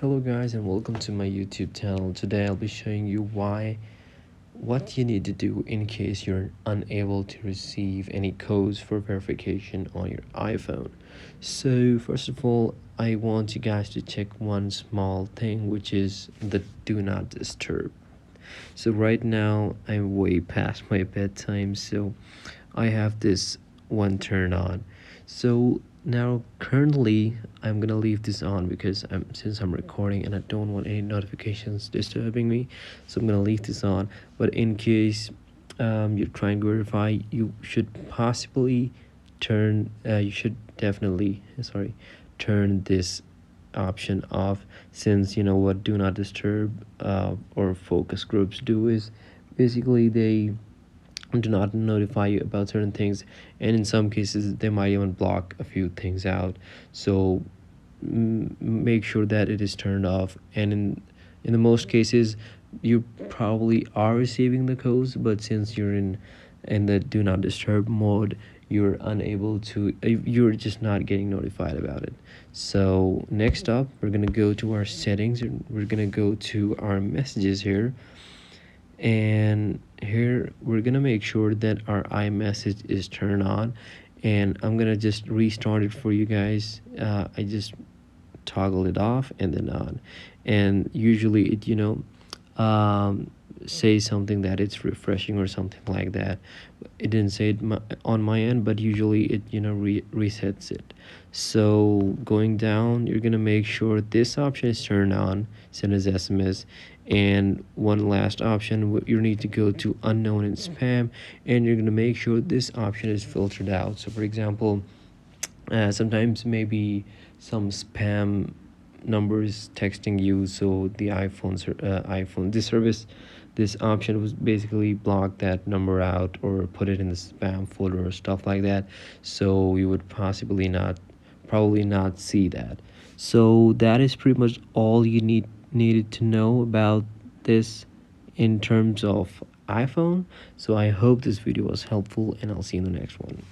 Hello guys and welcome to my YouTube channel. Today I'll be showing you what you need to do in case you're unable to receive any codes for verification on your iPhone. So first of all, I want you guys to check one small thing, which is the do not disturb. So right now I'm way past my bedtime, so I have this one turned on. So now currently I'm gonna leave this on because since I'm recording and I don't want any notifications disturbing me, so I'm gonna leave this on. But in case you're trying to verify, you should possibly you should definitely turn this option off, since you know what do not disturb or focus groups do is basically they do not notify you about certain things, and in some cases they might even block a few things out. So make sure that it is turned off, and in the most cases you probably are receiving the codes, but since you're in the do not disturb mode, you're unable to you're just not getting notified about it. So next up, we're gonna go to our settings and we're gonna go to our messages here, and here we're gonna make sure that our iMessage is turned on, and I'm gonna just restart it for you guys. I just toggle it off and then on, and usually it say something that it's refreshing or something like that. It didn't say it on my end, but usually it resets it. So going down, you're gonna make sure this option is turned on, send as SMS, and one last option, you need to go to unknown and spam, and you're gonna make sure this option is filtered out. So for example, sometimes maybe some spam numbers texting you, so the iPhone this option was basically block that number out or put it in the spam folder or stuff like that, so you would probably not see that. So that is pretty much all you needed to know about this in terms of iPhone. So I hope this video was helpful, and I'll see you in the next one.